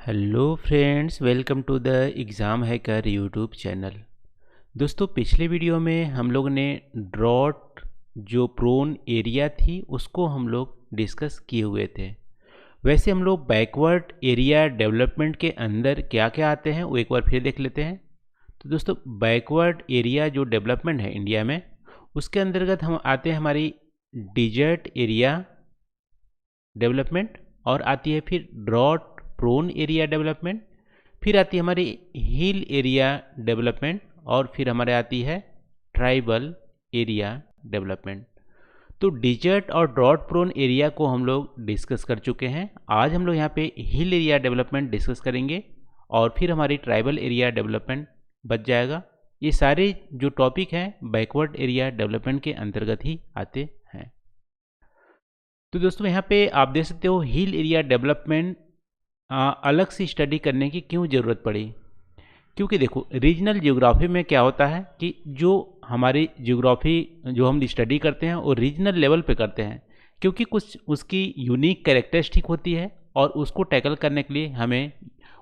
Hello friends, welcome to the exam hacker YouTube channel. दोस्तों, पिछले video में हम लोग ने ड्रॉट जो प्रोन एरिया थी उसको हम लोग डिस्कस किए हुए थे। वैसे हम लोग बैकवर्ड एरिया डेवलपमेंट के अंदर क्या क्या आते हैं वो एक बार फिर देख लेते हैं। तो दोस्तों, बैकवर्ड एरिया जो डेवलपमेंट है इंडिया में, उसके अंतर्गत हम आते हैं हमारी डिजर्ट एरिया डेवलपमेंट, और आती है फिर ड्रॉट प्रोन एरिया डेवलपमेंट, फिर आती है हमारी हिल एरिया डेवलपमेंट, और फिर हमारे आती है ट्राइबल एरिया डेवलपमेंट। तो डिजर्ट और ड्रॉट प्रोन एरिया को हम लोग डिस्कस कर चुके हैं। आज हम लोग यहाँ पे हिल एरिया डेवलपमेंट डिस्कस करेंगे और फिर हमारी ट्राइबल एरिया डेवलपमेंट बच जाएगा। ये सारे जो टॉपिक हैं बैकवर्ड एरिया डेवलपमेंट के अंतर्गत ही आते हैं। तो दोस्तों, यहाँ पे आप देख सकते हो हिल एरिया डेवलपमेंट अलग से स्टडी करने की क्यों ज़रूरत पड़ी। क्योंकि देखो, रीजनल ज्योग्राफी में क्या होता है कि जो हमारी ज्योग्राफी जो हम स्टडी करते हैं वो रीजनल लेवल पे करते हैं, क्योंकि कुछ उसकी यूनिक कैरेक्टरिस्टिक होती है और उसको टैकल करने के लिए हमें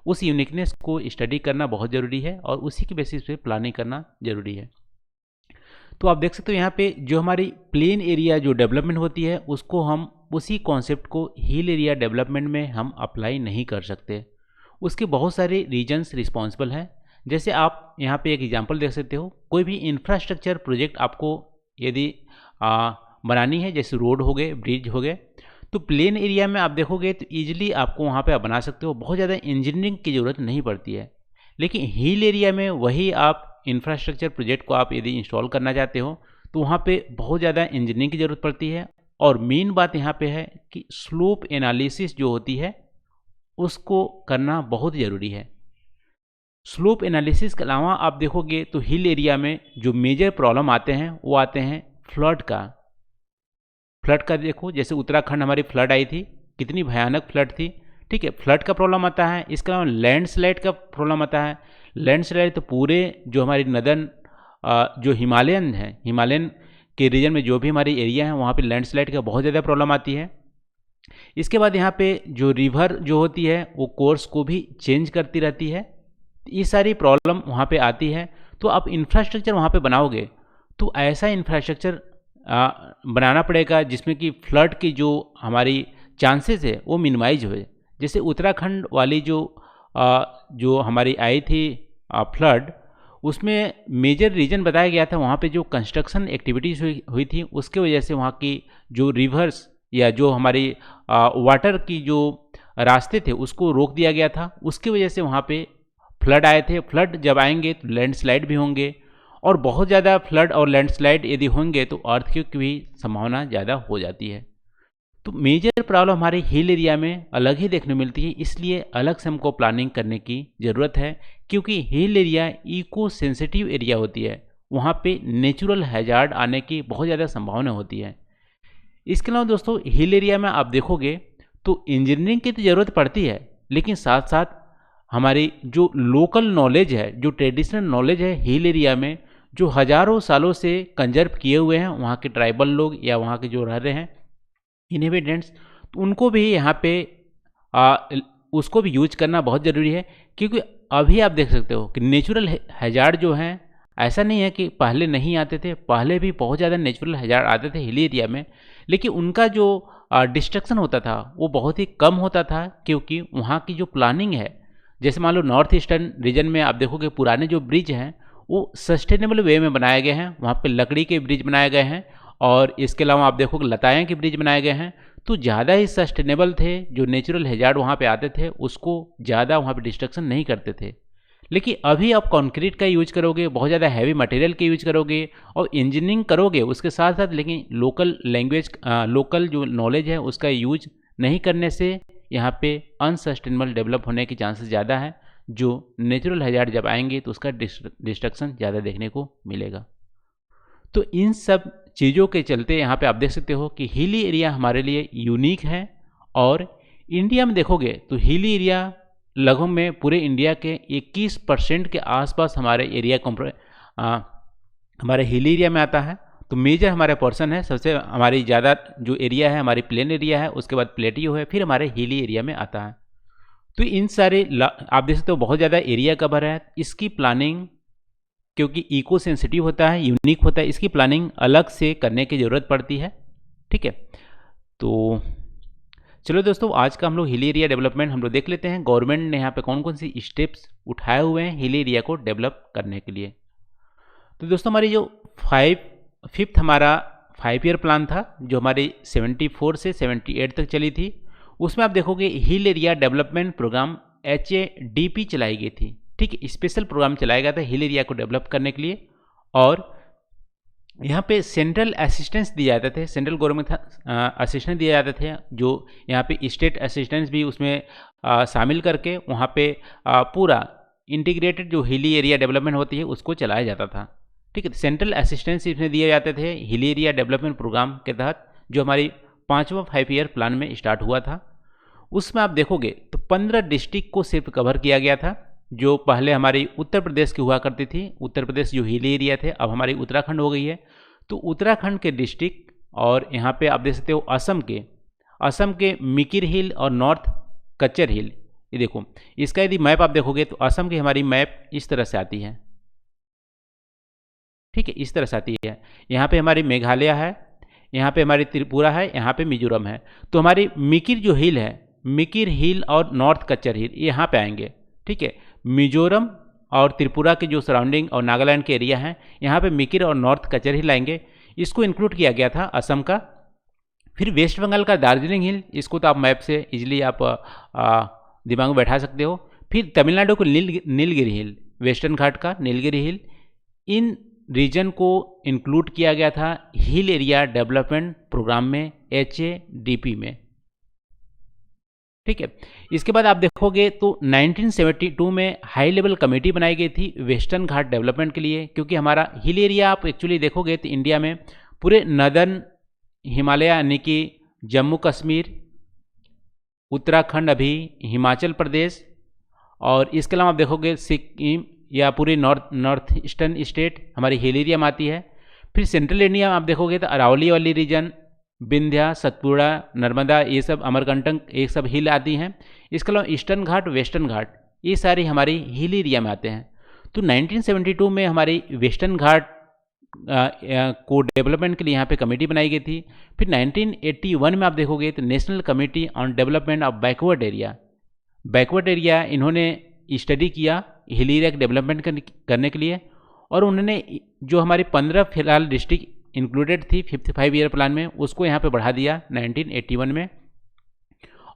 उस यूनिकनेस को स्टडी करना बहुत ज़रूरी है और उसी के बेसिस पे प्लानिंग करना ज़रूरी है। तो आप देख सकते हो यहाँ पे जो हमारी प्लेन एरिया जो डेवलपमेंट होती है उसको हम उसी कॉन्सेप्ट को हिल एरिया डेवलपमेंट में हम अप्लाई नहीं कर सकते। उसके बहुत सारे रीजन्स रिस्पॉन्सिबल हैं। जैसे आप यहाँ पे एक एग्जांपल देख सकते हो, कोई भी इंफ्रास्ट्रक्चर प्रोजेक्ट आपको यदि बनानी है, जैसे रोड हो गए, ब्रिज हो गए, तो प्लेन एरिया में आप देखोगे तो ईजिली आपको वहाँ पे आप बना सकते हो, बहुत ज़्यादा इंजीनियरिंग की ज़रूरत नहीं पड़ती है। लेकिन हिल एरिया में वही आप इंफ्रास्ट्रक्चर प्रोजेक्ट को आप यदि इंस्टॉल करना चाहते हो तो वहाँ पे बहुत ज़्यादा इंजीनियरिंग की ज़रूरत पड़ती है। और मेन बात यहाँ पे है कि स्लोप एनालिसिस जो होती है उसको करना बहुत ज़रूरी है। स्लोप एनालिसिस के अलावा आप देखोगे तो हिल एरिया में जो मेजर प्रॉब्लम आते हैं वो आते हैं फ्लड का देखो, जैसे उत्तराखंड हमारी फ्लड आई थी, कितनी भयानक फ्लड थी। ठीक है, फ्लड का प्रॉब्लम आता है। इसके अलावा लैंडस्लाइड का प्रॉब्लम आता है। लैंडस्लाइड तो पूरे जो हमारी नदन जो हिमालयन के रीजन में जो भी हमारी एरिया है वहाँ पे लैंडस्लाइड का बहुत ज़्यादा प्रॉब्लम आती है। इसके बाद यहाँ पे जो रिवर जो होती है वो कोर्स को भी चेंज करती रहती है। ये सारी प्रॉब्लम वहाँ पे आती है। तो आप इंफ्रास्ट्रक्चर वहाँ पे बनाओगे तो ऐसा इंफ्रास्ट्रक्चर बनाना पड़ेगा जिसमें कि फ्लड की जो हमारी चांसेस है वो मिनिमाइज हो। जैसे उत्तराखंड वाली जो हमारी आई थी फ्लड, उसमें मेजर रीजन बताया गया था वहाँ पे जो कंस्ट्रक्शन एक्टिविटीज़ हुई थी उसके वजह से वहाँ की जो रिवर्स या जो हमारी वाटर की जो रास्ते थे उसको रोक दिया गया था। उसकी वजह से वहाँ पे फ्लड आए थे। फ्लड जब आएंगे तो लैंडस्लाइड भी होंगे, और बहुत ज़्यादा फ्लड और लैंडस्लाइड यदि होंगे तो अर्थक्वेक की भी संभावना ज़्यादा हो जाती है। तो मेजर प्रॉब्लम हमारे हिल एरिया में अलग ही देखने मिलती है, इसलिए अलग से हमको प्लानिंग करने की ज़रूरत है। क्योंकि hill area eco sensitive area होती है, वहाँ पे नेचुरल हैजार्ड आने की बहुत ज़्यादा संभावना होती है। इसके अलावा दोस्तों, हिल एरिया में आप देखोगे तो इंजीनियरिंग की तो ज़रूरत पड़ती है, लेकिन साथ साथ हमारी जो लोकल नॉलेज है, जो ट्रेडिशनल नॉलेज है हिल एरिया में, जो हज़ारों सालों से कंजर्व किए हुए हैं वहाँ के ट्राइबल लोग या वहाँ के जो रह रहे हैं इनहेबिटेंट्स, तो उनको भी यहाँ पे उसको भी यूज करना बहुत ज़रूरी है। क्योंकि अभी आप देख सकते हो कि नेचुरल हैजार्ड जो हैं, ऐसा नहीं है कि पहले नहीं आते थे, पहले भी बहुत ज़्यादा नेचुरल हैजार्ड आते थे हिल एरिया में, लेकिन उनका जो डिस्ट्रक्शन होता था वो बहुत ही कम होता था। क्योंकि वहाँ की जो प्लानिंग है, जैसे मान लो नॉर्थ ईस्टर्न रीजन में आप देखोगे पुराने जो ब्रिज हैं वो सस्टेनेबल वे में बनाए गए हैं। वहाँ पे लकड़ी के ब्रिज बनाए गए हैं, और इसके अलावा आप देखोगे लताएँ के ब्रिज बनाए गए हैं, तो ज़्यादा ही सस्टेनेबल थे। जो नेचुरल हैजार्ड वहाँ पे आते थे उसको ज़्यादा वहाँ पे डिस्ट्रक्शन नहीं करते थे। लेकिन अभी आप कंक्रीट का यूज करोगे, बहुत ज़्यादा हैवी मटेरियल का यूज करोगे और इंजीनियरिंग करोगे उसके साथ साथ, लेकिन लोकल लैंग्वेज लोकल जो नॉलेज है उसका यूज नहीं करने से यहाँ पे अनसस्टेनेबल डेवलप होने के चांसेस ज़्यादा है। जो नेचुरल हैजार्ड जब आएंगे तो उसका डिस्ट्रक्शन ज़्यादा देखने को मिलेगा। तो इन सब चीज़ों के चलते यहाँ पे आप देख सकते हो कि हिली एरिया हमारे लिए यूनिक है। और इंडिया में देखोगे तो हिली एरिया लगभग में पूरे इंडिया के 21% के आसपास हमारे एरिया हमारे हिली एरिया में आता है। तो मेजर हमारा पोर्शन है, सबसे हमारी ज़्यादा जो एरिया है हमारी प्लेन एरिया है, उसके बाद प्लेटियो है, फिर हमारे हिली एरिया में आता है। तो इन सारे आप देख सकते हो बहुत ज़्यादा एरिया कवर है। इसकी प्लानिंग क्योंकि इको सेंसिटिव होता है, यूनिक होता है, इसकी प्लानिंग अलग से करने की ज़रूरत पड़ती है। ठीक है, तो चलो दोस्तों, आज का हम लोग हिल एरिया डेवलपमेंट हम लोग देख लेते हैं। गवर्नमेंट ने यहाँ पे कौन कौन सी स्टेप्स उठाए हुए हैं हिल एरिया को डेवलप करने के लिए। तो दोस्तों, हमारी जो फिफ्थ हमारा 5 ईयर प्लान था, जो हमारी 74 से 78 तक चली थी, उसमें आप देखोगे hill area development program HADP चलाई गई थी। ठीक है, स्पेशल प्रोग्राम चलाया गया था हिल एरिया को डेवलप करने के लिए, और यहाँ पे सेंट्रल असिस्टेंस दिए जाते थे, सेंट्रल गवर्नमेंट असिस्टेंस दिए जाते थे, जो यहाँ पे स्टेट असिस्टेंस भी उसमें शामिल करके वहाँ पे पूरा इंटीग्रेटेड जो हिली एरिया डेवलपमेंट होती है उसको चलाया जाता था। ठीक है, सेंट्रल असिस्टेंस इसमें दिए जाते थे हिली एरिया डेवलपमेंट प्रोग्राम के तहत, जो हमारी 5वां 5 ईयर प्लान में स्टार्ट हुआ था। उसमें आप देखोगे तो 15 डिस्ट्रिक्ट को सिर्फ कवर किया गया था, जो पहले हमारी उत्तर प्रदेश की हुआ करती थी। उत्तर प्रदेश जो हिली एरिया थे, अब हमारी उत्तराखंड हो गई है। तो उत्तराखंड के डिस्ट्रिक्ट, और यहाँ पे आप देख सकते हो असम के मिकिर हिल और नॉर्थ कच्चर हिल। ये देखो, इसका यदि मैप आप देखोगे तो असम की हमारी मैप इस तरह से आती है। ठीक है, इस तरह से आती है। यहाँ पे हमारी मेघालय है, यहाँ पे हमारी त्रिपुरा है, यहाँ पे मिजोरम है। तो हमारी मिकिर जो हिल है, मिकिर हिल और नॉर्थ कच्चर हिल यहाँ पे आएंगे। ठीक है, मिजोरम और त्रिपुरा के जो सराउंडिंग और नागालैंड के एरिया हैं, यहाँ पे मिकिर और नॉर्थ कच्चर हिल आएंगे। इसको इंक्लूड किया गया था असम का। फिर वेस्ट बंगाल का दार्जिलिंग हिल, इसको तो आप मैप से इजीली आप दिमाग में बैठा सकते हो। फिर तमिलनाडु को नीलगिरी हिल, वेस्टर्न घाट का नीलगिरी हिल, इन रीजन को इंक्लूड किया गया था हिल एरिया डेवलपमेंट प्रोग्राम में, HADP में। ठीक है, इसके बाद आप देखोगे तो 1972 में हाई लेवल कमेटी बनाई गई थी वेस्टर्न घाट डेवलपमेंट के लिए, क्योंकि हमारा हिल एरिया आप एक्चुअली देखोगे तो इंडिया में पूरे नदर्न हिमालय यानी कि जम्मू कश्मीर, उत्तराखंड, अभी हिमाचल प्रदेश, और इसके अलावा आप देखोगे सिक्किम या पूरी नॉर्थ ईस्टर्न स्टेट हमारी हिल एरिया में आती है। फिर सेंट्रल इंडिया में आप देखोगे तो अरावली वाली रीजन, विंध्या, सतपुड़ा, नर्मदा, ये सब, अमरकंटक, ये सब हिल आती हैं। इसके अलावा ईस्टर्न घाट, वेस्टर्न घाट, ये सारी हमारी हिल एरिया में आते हैं। तो 1972 में हमारी वेस्टर्न घाट को डेवलपमेंट के लिए यहाँ पे कमेटी बनाई गई थी। फिर 1981 में आप देखोगे तो national committee on development of backward area इन्होंने स्टडी किया हिल एरिया के डेवलपमेंट करने के लिए, और उन्होंने जो हमारी 15 फिलहाल डिस्ट्रिक्ट इंक्लूडेड थी 55 ईयर प्लान में, उसको यहाँ पे बढ़ा दिया 1981 में,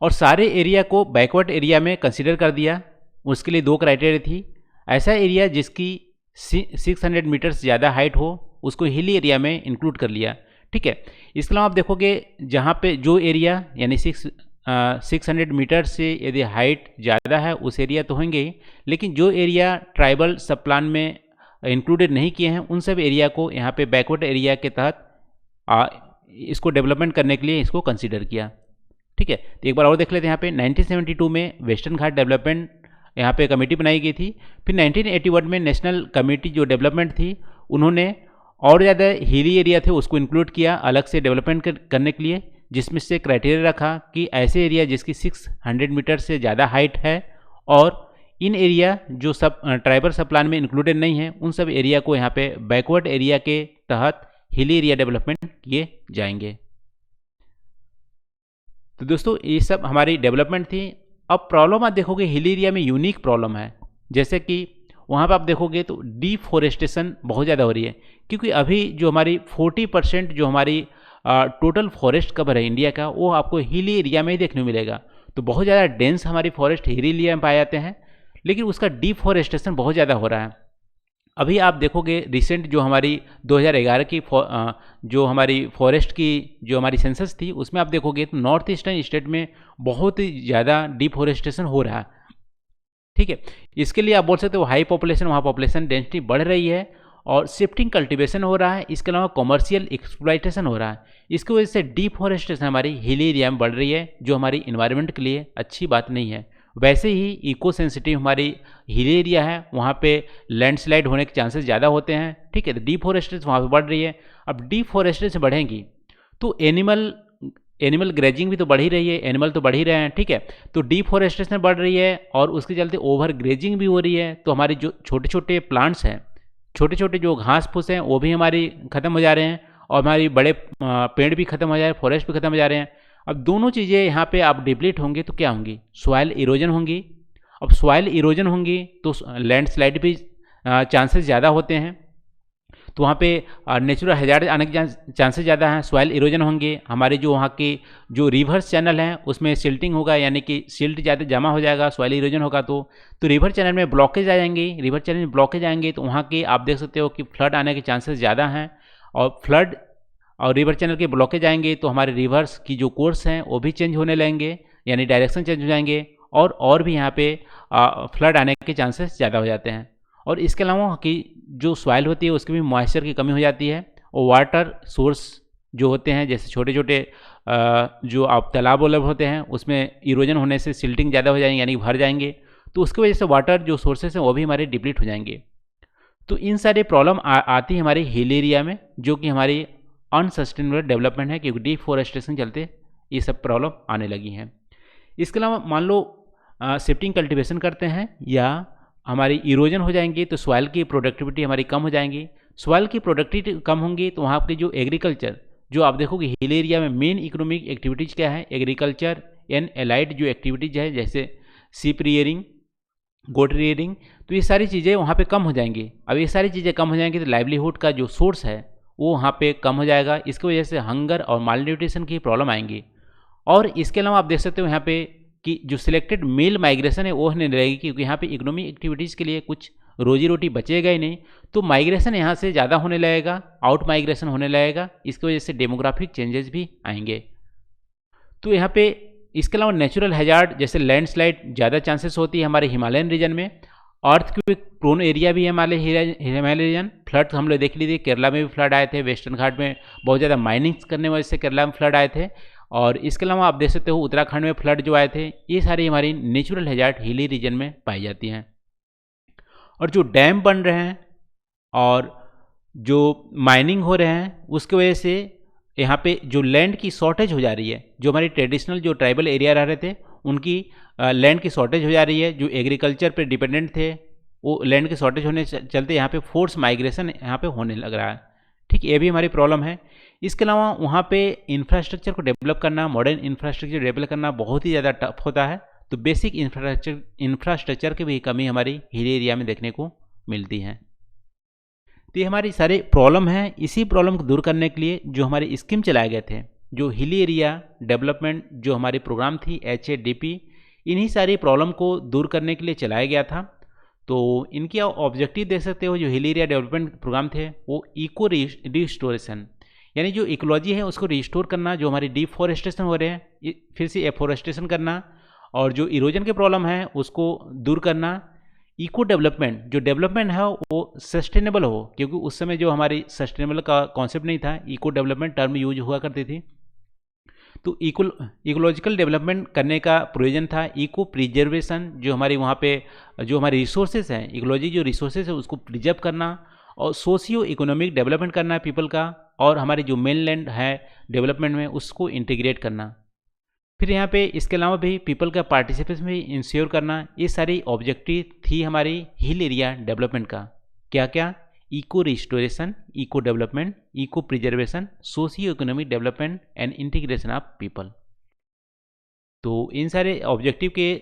और सारे एरिया को बैकवर्ड एरिया में कंसिडर कर दिया। उसके लिए 2 क्राइटेरिया थी, ऐसा एरिया जिसकी 600 मीटर से ज़्यादा हाइट हो, उसको हिली एरिया में इंक्लूड कर लिया। ठीक है, इसके अलावा आप देखोगे जहाँ पे जो एरिया यानी 600 मीटर से यदि हाइट ज़्यादा है उस एरिया तो होंगे ही, लेकिन जो एरिया ट्राइबल सब प्लान में इंक्लूडेड नहीं किए हैं उन सब एरिया को यहाँ पे बैकवर्ड एरिया के तहत इसको डेवलपमेंट करने के लिए इसको कंसीडर किया। ठीक है, तो एक बार और देख लेते हैं। यहाँ पे 1972 में वेस्टर्न घाट डेवलपमेंट यहाँ पे कमेटी बनाई गई थी। फिर 1981 में नेशनल कमेटी जो डेवलपमेंट थी, उन्होंने और ज़्यादा हिली एरिया थे उसको इंक्लूड किया अलग से डेवलपमेंट करने के लिए, जिसमें से क्राइटेरिया रखा कि ऐसे एरिया जिसकी 600 मीटर से ज़्यादा हाइट है, और इन एरिया जो सब ट्राइबल सब प्लान में इंक्लूडेड नहीं है, उन सब एरिया को यहाँ पे बैकवर्ड एरिया के तहत हिली एरिया डेवलपमेंट किए जाएंगे। तो दोस्तों, ये सब हमारी डेवलपमेंट थी। अब प्रॉब्लम आप देखोगे हिल एरिया में यूनिक प्रॉब्लम है, जैसे कि वहाँ पर आप देखोगे तो डिफॉरेस्टेशन बहुत ज़्यादा हो रही है, क्योंकि अभी जो हमारी 40% जो हमारी टोटल फॉरेस्ट कवर है इंडिया का, वो आपको हिली एरिया में ही देखने को मिलेगा। तो बहुत ज़्यादा डेंस हमारी फॉरेस्ट हिली एरिया में पाए जाते हैं, लेकिन उसका डिफॉरेस्टेशन बहुत ज़्यादा हो रहा है। अभी आप देखोगे रिसेंट जो हमारी 2011 की जो हमारी फॉरेस्ट की जो हमारी सेंसस थी, उसमें आप देखोगे तो नॉर्थ ईस्टर्न स्टेट में बहुत ही ज़्यादा डिफॉरेस्टेशन हो रहा है। ठीक है, इसके लिए आप बोल सकते हो हाई पॉपुलेशन, वहाँ पॉपुलेशन डेंसिटी बढ़ रही है और शिफ्टिंग कल्टीवेशन हो रहा है। इसके अलावा कॉमर्शियल एक्सप्लॉइटेशन हो रहा है। इसकी वजह से डिफॉरेस्टेशन हमारी हिली एरिया में बढ़ रही है, जो हमारी इन्वायरमेंट के लिए अच्छी बात नहीं है। वैसे ही इको सेंसिटिव हमारी हिली एरिया है, वहाँ पे लैंडस्लाइड होने के चांसेस ज़्यादा होते हैं। ठीक है, तो डिफॉरेस्टेशन वहाँ पे बढ़ रही है। अब डिफॉरेस्टेशन बढ़ेंगी तो एनिमल एनिमल ग्रेजिंग भी तो बढ़ ही रही है, एनिमल तो बढ़ ही रहे हैं, ठीक है। तो डिफॉरेस्टेशन बढ़ रही है और उसके चलते ओवर ग्रेजिंग भी हो रही है, तो हमारे जो छोटे छोटे प्लांट्स हैं, छोटे छोटे जो घास फूस हैं वो भी हमारी ख़त्म हो जा रहे हैं और हमारी बड़े पेड़ भी खत्म हो जा रहे हैं, फॉरेस्ट भी खत्म हो जा रहे हैं। अब दोनों चीज़ें यहाँ पे आप डिप्लीट होंगी तो क्या होंगी, सॉइल इरोजन होंगी। अब सॉइल इरोजन होंगी तो लैंडस्लाइड भी चांसेस ज़्यादा होते हैं, तो वहाँ पे नेचुरल हैजार्ड आने के चांसेस ज़्यादा हैं। सॉइल इरोजन होंगे, हमारे जो वहाँ के जो रिवर्स चैनल हैं उसमें सिल्टिंग होगा, यानी कि सिल्ट ज़्यादा जमा हो जाएगा, सॉइल इरोजन होगा तो रिवर चैनल में ब्लॉकेज आ जाएंगे। रिवर चैनल में ब्लॉकेज आएंगे तो वहाँ के आप देख सकते हो कि फ्लड आने के चांसेस ज़्यादा हैं। और फ्लड और रिवर चैनल के ब्लॉकेज आएंगे तो हमारे रिवर्स की जो कोर्स हैं वो भी चेंज होने लगेंगे, यानी डायरेक्शन चेंज हो जाएंगे और भी यहाँ पे फ्लड आने के चांसेस ज़्यादा हो जाते हैं। और इसके अलावा कि जो सॉइल होती है उसकी भी मॉइस्चर की कमी हो जाती है और वाटर सोर्स जो होते हैं, जैसे छोटे छोटे जो आप तालाब वालब होते हैं उसमें इरोजन होने से सिल्टिंग ज़्यादा हो जाएंगे, यानी भर जाएंगे, तो उसकी वजह से वाटर जो सोर्सेस हैं वो भी हमारे डिप्लीट हो जाएंगे। तो इन सारे प्रॉब्लम आती है हमारे हिल एरिया में, जो कि हमारी अनसस्टेनेबल डेवलपमेंट है, क्योंकि डिफॉरेस्टेशन चलते ये सब प्रॉब्लम आने लगी हैं। इसके अलावा मान लो शिफ्टिंग कल्टीवेशन करते हैं या हमारी इरोजन हो जाएंगी तो सॉइल की प्रोडक्टिविटी हमारी कम हो जाएंगी। सॉइल की प्रोडक्टिविटी कम होंगी तो वहाँ की जो एग्रीकल्चर, जो आप देखोगे हिल एरिया में मेन इकोनॉमिक एक्टिविटीज़ क्या है, एग्रीकल्चर एंड एलाइड जो एक्टिविटीज़ है, जैसे सीप रियरिंग, गोट रियरिंग, तो ये सारी चीज़ें वहाँ पे कम हो जाएंगी। अब ये सारी चीज़ें कम हो जाएंगी तो लाइवलीहुड का जो सोर्स है वो वहाँ पे कम हो जाएगा। इसकी वजह से हंगर और मालन्यूट्रिशन की प्रॉब्लम आएंगी। और इसके अलावा आप देख सकते हो यहाँ पे कि जो सिलेक्टेड मेल माइग्रेशन है वो होने लगेगी, क्योंकि यहाँ पे इकोनॉमिक एक्टिविटीज़ के लिए कुछ रोजी रोटी बचेगा ही नहीं, तो माइग्रेशन यहाँ से ज़्यादा होने लगेगा, आउट माइग्रेशन होने लगेगा। इसकी वजह से डेमोग्राफिक चेंजेस भी आएंगे। तो यहाँ पे इसके अलावा नेचुरल हैजार्ड जैसे लैंडस्लाइड ज़्यादा चांसेस होती है हमारे हिमालयन रीजन में। अर्थक्वेक प्रोन एरिया भी है हमारे हिमालय रीजन। फ्लड हम लोग देख लीजिए, केरला में भी फ्लड आए थे, वेस्टर्न घाट में बहुत ज़्यादा माइनिंग्स करने वजह से केरला में फ्लड आए थे। और इसके अलावा आप देख सकते हो उत्तराखंड में फ्लड जो आए थे, ये सारी हमारी नेचुरल हैजार्ड हिली रीजन में पाई जाती हैं। और जो डैम बन रहे हैं और जो माइनिंग हो रहे हैं उसकी वजह से यहाँ पे जो लैंड की शॉर्टेज हो जा रही है, जो हमारी ट्रेडिशनल जो ट्राइबल एरिया रह रहे थे उनकी लैंड की शॉर्टेज हो जा रही है। जो एग्रीकल्चर पे डिपेंडेंट थे वो लैंड के शॉर्टेज होने चलते यहाँ पे फोर्स माइग्रेशन यहाँ पे होने लग रहा है। ठीक, ये भी हमारी प्रॉब्लम है। इसके अलावा वहाँ पे इंफ्रास्ट्रक्चर को डेवलप करना, मॉडर्न इंफ्रास्ट्रक्चर डेवलप करना बहुत ही ज़्यादा टफ होता है, तो बेसिक इंफ्रास्ट्रक्चर की भी कमी हमारी हिल एरिया में देखने को मिलती है। तो ये हमारी सारे प्रॉब्लम हैं। इसी प्रॉब्लम को दूर करने के लिए जो हमारे स्कीम चलाए गए थे, जो हिल एरिया डेवलपमेंट जो हमारी प्रोग्राम थी HADP, इन्हीं सारी प्रॉब्लम को दूर करने के लिए चलाया गया था। तो इनके ऑब्जेक्टिव देख सकते हो, जो हिल एरिया डेवलपमेंट प्रोग्राम थे वो इको रिस्टोरेशन, यानी जो इकोलॉजी है उसको रिस्टोर करना, जो हमारी डिफॉरेस्टेशन हो रहे हैं फिर से एफॉरेस्टेशन करना, और जो इरोजन के प्रॉब्लम है उसको दूर करना। इको डेवलपमेंट, जो डेवलपमेंट है वो सस्टेनेबल हो, क्योंकि उस समय जो हमारी सस्टेनेबल का कॉन्सेप्ट नहीं था, इको डेवलपमेंट टर्म यूज हुआ करती थी। तो इकोलॉजिकल डेवलपमेंट करने का प्रयोजन था। इको प्रिजर्वेशन, जो हमारी वहाँ पे जो हमारे रिसोर्सेज हैं, इकोलॉजी जो रिसोर्सेज है उसको प्रिजर्व करना, और सोशियो इकोनॉमिक डेवलपमेंट करना है पीपल का, और हमारी जो मेनलैंड है डेवलपमेंट में उसको इंटीग्रेट करना। फिर यहाँ पे इसके अलावा भी पीपल का पार्टिसिपेशन भी इंश्योर करना। ये सारी ऑब्जेक्टिव थी हमारी हिल एरिया डेवलपमेंट का। क्या क्या? Eco restoration, eco development, eco preservation, socio economic development and integration of people. तो इन सारे ऑब्जेक्टिव के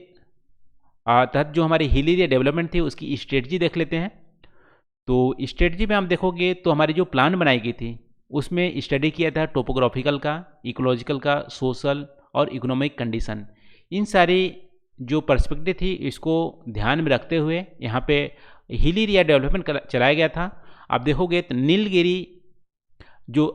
तहत जो हमारी हिल एरिया डेवलपमेंट थी उसकी स्ट्रेटजी देख लेते हैं। तो स्ट्रेटजी में आप देखोगे तो हमारी जो प्लान बनाई गई थी उसमें स्टडी किया था टोपोग्राफिकल का, इकोलॉजिकल का, सोशल और इकोनॉमिक कंडीशन। इन सारी जो पर्सपेक्टिव थी इसको ध्यान में रखते हुए यहाँ पे हिल एरिया डेवलपमेंट चलाया गया था। आप देखोगे तो नीलगिरी जो,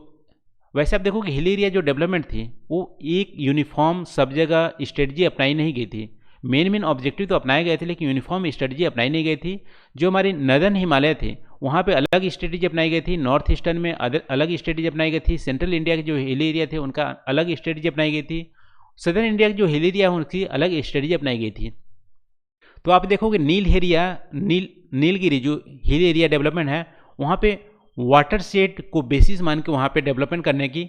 वैसे आप देखोगे हिल एरिया जो डेवलपमेंट थी वो एक यूनिफॉर्म सब जगह स्ट्रेटजी अपनाई नहीं गई थी। मेन ऑब्जेक्टिव तो अपनाए गए थे लेकिन यूनिफॉर्म स्ट्रेटजी अपनाई नहीं गई थी। जो हमारी नदर्न हिमालय थे वहाँ पे अलग स्ट्रेटजी अपनाई गई थी, नॉर्थ ईस्टर्न में अलग स्ट्रेटजी अपनाई गई थी, सेंट्रल इंडिया के जो हिल एरिया थे उनका अलग स्ट्रेटजी अपनाई गई थी, सदर्न इंडिया के जो हिल एरिया है उनकी अलग स्ट्रेटजी अपनाई गई थी। तो आप देखोगे नीलगिरी जो हिल एरिया डेवलपमेंट है वहाँ पे वाटर शेड को बेसिस मान के वहाँ पे डेवलपमेंट करने की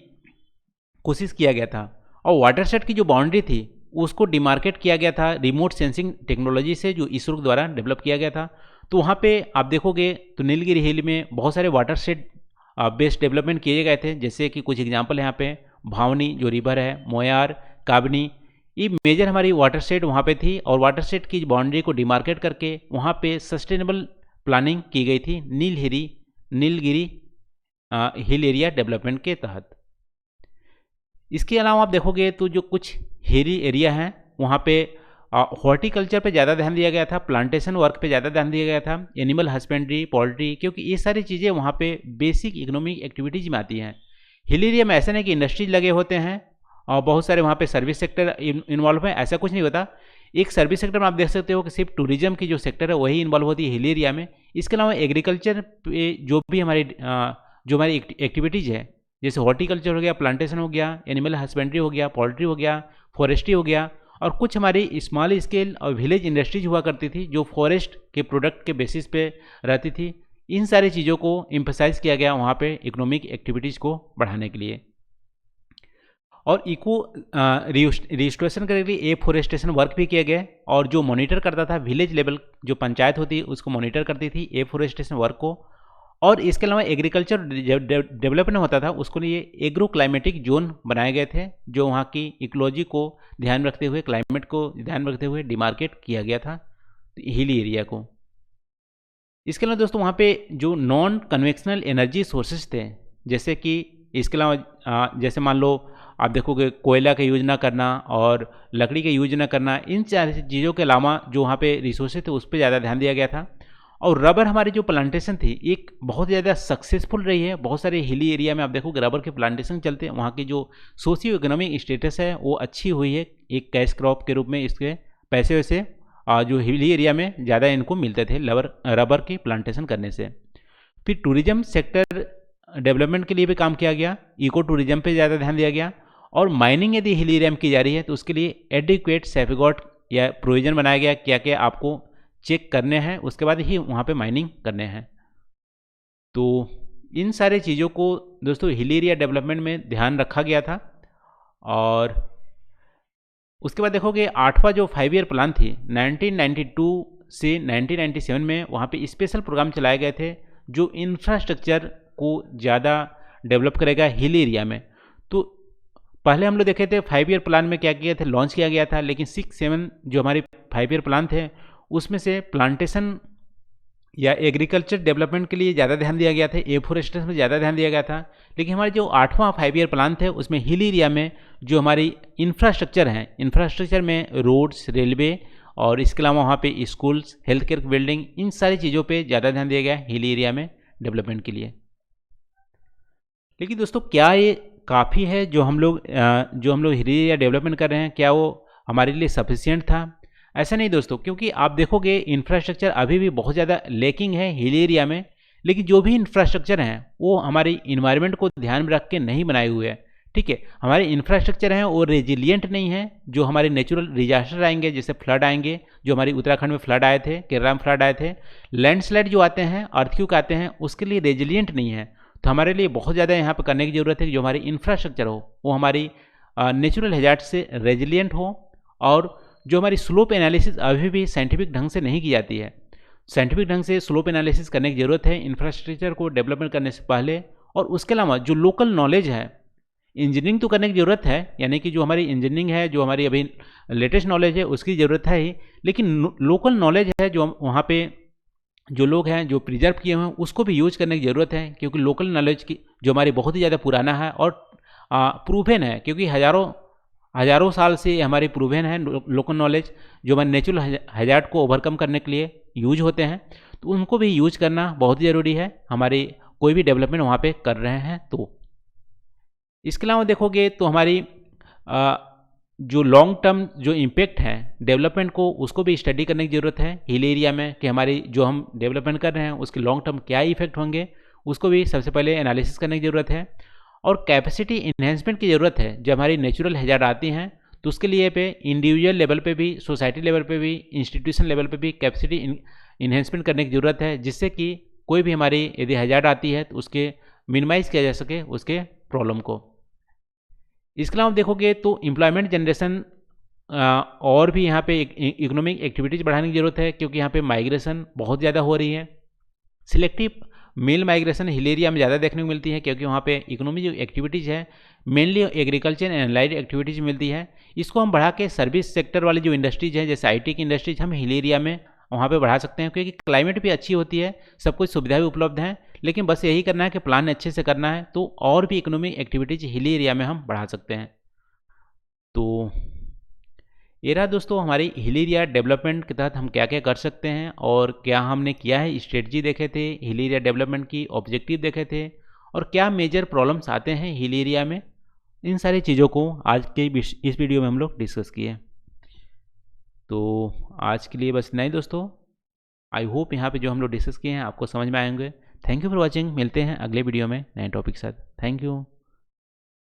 कोशिश किया गया था। और वाटरशेड की जो बाउंड्री थी उसको डिमार्केट किया गया था रिमोट सेंसिंग टेक्नोलॉजी से, जो इसरो द्वारा डेवलप किया गया था। तो वहाँ पे आप देखोगे तो नीलगिरी हिल में बहुत सारे वाटरशेड बेस्ड डेवलपमेंट किए गए थे, जैसे कि कुछ एग्जांपल यहाँ पे भावनी जो रिवर है, मोयार, काबनी, ये मेजर हमारी वाटरशेड वहाँ पे थी। और वाटरशेड की बाउंड्री को डिमार्केट करके वहाँ पे सस्टेनेबल प्लानिंग की गई थी नीलगिरी हिल एरिया डेवलपमेंट के तहत। इसके अलावा आप देखोगे तो जो कुछ हिली एरिया हैं वहाँ पे हॉर्टिकल्चर पे ज़्यादा ध्यान दिया गया था, प्लांटेशन वर्क पे ज़्यादा ध्यान दिया गया था, एनिमल हस्बेंड्री, पोल्ट्री, क्योंकि ये सारी चीज़ें वहाँ पे बेसिक इकोनॉमिक एक्टिविटीज़ में आती हैं। हिल एरिया में ऐसा नहीं कि इंडस्ट्रीज लगे होते हैं और बहुत सारे वहाँ पे सर्विस सेक्टर इन्वॉल्व है, ऐसा कुछ नहीं होता। एक सर्विस सेक्टर में आप देख सकते हो कि सिर्फ टूरिज्म की जो सेक्टर है वही इन्वॉल्व होती है हिल एरिया में। इसके अलावा एग्रीकल्चर पे जो भी हमारी एक्टिविटीज़ है, जैसे हॉर्टिकल्चर हो गया, प्लांटेशन हो गया, एनिमल हस्बेंड्री हो गया, पोल्ट्री हो गया, फॉरेस्ट्री हो गया, और कुछ हमारी स्मॉल स्केल और विलेज इंडस्ट्रीज हुआ करती थी जो फॉरेस्ट के प्रोडक्ट के बेसिस पे रहती थी। इन सारी चीज़ों को एम्फसाइज किया गया वहाँ पे इकोनॉमिक एक्टिविटीज़ को बढ़ाने के लिए। और इको रिस्टोरेशन करने के लिए एफोरेस्टेशन वर्क भी किए गए, और जो मॉनिटर करता था विलेज लेवल जो पंचायत होती है उसको मॉनिटर करती थी एफोरेस्टेशन वर्क को। और इसके अलावा एग्रीकल्चर डेवलपमेंट होता था, उसके लिए एग्रो क्लाइमेटिक जोन बनाए गए थे जो वहाँ की इकोलॉजी को ध्यान रखते हुए, क्लाइमेट को ध्यान में रखते हुए डिमार्केट किया गया था हिली एरिया को। इसके अलावा दोस्तों वहाँ पे जो नॉन कन्वेक्शनल एनर्जी सोर्सेज थे, जैसे कि इसके अलावा जैसे मान लो आप देखोगे कोयला का यूज ना करना और लकड़ी का यूज ना करना, इन सारी चीज़ों के अलावा जो वहाँ पे रिसोर्सेज थे उस पर ज़्यादा ध्यान दिया गया था। और रबर हमारी जो प्लांटेशन थी एक बहुत ज़्यादा सक्सेसफुल रही है। बहुत सारे हिली एरिया में आप देखोगे रबर के प्लांटेशन चलते हैं, वहाँ की जो सोशियो इकोनॉमिक स्टेटस है वो अच्छी हुई है, एक कैश क्रॉप के रूप में इसके पैसे वैसे जो हिली एरिया में ज़्यादा इनको मिलते थे रबर की प्लांटेशन करने से। फिर टूरिज्म सेक्टर डेवलपमेंट के लिए भी काम किया गया, इको टूरिज्म पे ज़्यादा ध्यान दिया गया। और माइनिंग यदि हिली एरिया में की जा रही है तो उसके लिए एडिक्वेट सेफगार्ड या प्रोविजन बनाया गया, क्या क्या आपको चेक करने हैं उसके बाद ही वहाँ पे माइनिंग करने हैं। तो इन सारे चीज़ों को दोस्तों हिल एरिया डेवलपमेंट में ध्यान रखा गया था। और उसके बाद देखोगे 8वां जो 5 ईयर प्लान थी 1992 से 1997 में वहाँ पे स्पेशल प्रोग्राम चलाए गए थे जो इंफ्रास्ट्रक्चर को ज़्यादा डेवलप करेगा हिल एरिया में। तो पहले हम लोग देखे थे 5 ईयर प्लान में क्या किया था, लॉन्च किया गया था, लेकिन 6-7 जो हमारे 5 ईयर प्लान थे उसमें से प्लांटेशन या एग्रीकल्चर डेवलपमेंट के लिए ज़्यादा ध्यान दिया गया था, एफोरेस्टेशन में ज़्यादा ध्यान दिया गया था। लेकिन हमारे जो 8वां 5 ईयर प्लान थे उसमें हिल एरिया में जो हमारी इंफ्रास्ट्रक्चर हैं, इंफ्रास्ट्रक्चर में रोड्स, रेलवे और इसके अलावा वहाँ पे स्कूल्स, हेल्थ केयर बिल्डिंग, इन सारी चीज़ों पे ज़्यादा ध्यान दिया गया हिल एरिया में डेवलपमेंट के लिए। लेकिन दोस्तों क्या ये काफ़ी है जो हम लोग हिल एरिया डेवलपमेंट कर रहे हैं, क्या वो हमारे लिए सफिशिएंट था? ऐसा नहीं दोस्तों, क्योंकि आप देखोगे इंफ्रास्ट्रक्चर अभी भी बहुत ज़्यादा लेकिंग है हिल एरिया में। लेकिन जो भी इंफ्रास्ट्रक्चर हैं वो हमारी इन्वायरमेंट को ध्यान में रख के नहीं बनाए हुए हैं। ठीक है, हमारे इंफ्रास्ट्रक्चर हैं वो रेजिलियंट नहीं है। जो हमारे नेचुरल डिजास्टर आएंगे, जैसे फ्लड आएंगे, जो हमारी उत्तराखंड में फ्लड आए थे, केरला में फ्लड आए थे, लैंडस्लाइड जो आते हैं, अर्थक्वेक आते हैं, उसके लिए रेजिलियंट नहीं है। तो हमारे लिए बहुत ज़्यादा यहाँ पर करने की ज़रूरत है कि जो हमारी इंफ्रास्ट्रक्चर हो वो हमारी नेचुरल हैजार्ड से रेजिलियंट हो। और जो हमारी स्लोप एनालिसिस अभी भी साइंटिफिक ढंग से नहीं की जाती है, साइंटिफिक ढंग से स्लोप एनालिसिस करने की ज़रूरत है इंफ्रास्ट्रक्चर को डेवलपमेंट करने से पहले। और उसके अलावा जो लोकल नॉलेज है, इंजीनियरिंग तो करने की ज़रूरत है, यानी कि जो हमारी इंजीनियरिंग है, जो हमारी अभी लेटेस्ट नॉलेज है उसकी ज़रूरत है ही, लेकिन लोकल नॉलेज है जो वहाँ पे जो लोग हैं जो प्रिजर्व किए हुए हैं उसको भी यूज करने की ज़रूरत है। क्योंकि लोकल नॉलेज की जो हमारी बहुत ही ज़्यादा पुराना है और प्रूवन है, क्योंकि हज़ारों साल से हमारी प्रूवन है लोकल नॉलेज जो हमारे नेचुरल हैजार्ड को ओवरकम करने के लिए यूज होते हैं, तो उनको भी यूज करना बहुत ज़रूरी है हमारी कोई भी डेवलपमेंट वहाँ पे कर रहे हैं। तो इसके अलावा देखोगे तो हमारी जो लॉन्ग टर्म जो इम्पेक्ट है डेवलपमेंट को, उसको भी स्टडी करने की ज़रूरत है हिल एरिया में कि हमारी जो हम डेवलपमेंट कर रहे हैं उसके लॉन्ग टर्म क्या इफेक्ट होंगे, उसको भी सबसे पहले एनालिसिस करने की ज़रूरत है। और कैपेसिटी इन्हेंसमेंट की ज़रूरत है। जब हमारी नेचुरल हैजार्ड आती हैं तो उसके लिए पे इंडिविजुअल लेवल पे भी, सोसाइटी लेवल पे भी, इंस्टीट्यूशन लेवल पे भी कैपेसिटी इन्हेंसमेंट करने की ज़रूरत है, जिससे कि कोई भी हमारी यदि हैजार्ड आती है तो उसके मिनिमाइज़ किया जा सके उसके प्रॉब्लम को। इसके अलावा आप देखोगे तो एम्प्लॉयमेंट जनरेशन और भी यहाँ पे इकोनॉमिक एक्टिविटीज़ बढ़ाने की ज़रूरत है, क्योंकि यहाँ पे माइग्रेशन बहुत ज़्यादा हो रही है। Selective male migration hill area में ज़्यादा देखने को मिलती है, क्योंकि वहाँ पे इकोनॉमी जो एक्टिविटीज़ है mainly agriculture and allied activities मिलती है। इसको हम बढ़ा के सर्विस सेक्टर वाली जो इंडस्ट्रीज है, जैसे आईटी की इंडस्ट्रीज, हम हिल एरिया में वहाँ पे बढ़ा सकते हैं, क्योंकि क्लाइमेट भी अच्छी होती है, सब कुछ सुविधा भी उपलब्ध है। लेकिन बस यही करना है कि प्लान अच्छे से करना है, तो और भी इकोनॉमिक एक्टिविटीज़ हिल एरिया में हम बढ़ा सकते हैं। तो ये रहा दोस्तों हमारी हिल एरिया डेवलपमेंट के तहत हम क्या क्या कर सकते हैं और क्या हमने किया है। स्ट्रेटजी देखे थे, हिल एरिया डेवलपमेंट की ऑब्जेक्टिव देखे थे, और क्या मेजर प्रॉब्लम्स आते हैं हिल एरिया में। इन सारी चीज़ों को आज के इस वीडियो में हम लोग डिस्कस किए। तो आज के लिए बस इतना ही दोस्तों। आई होप यहाँ पे जो हम लोग डिस्कस किए हैं आपको समझ में आएंगे। Thank you for watching. मिलते हैं अगले वीडियो में नए टॉपिक के साथ। Thank you.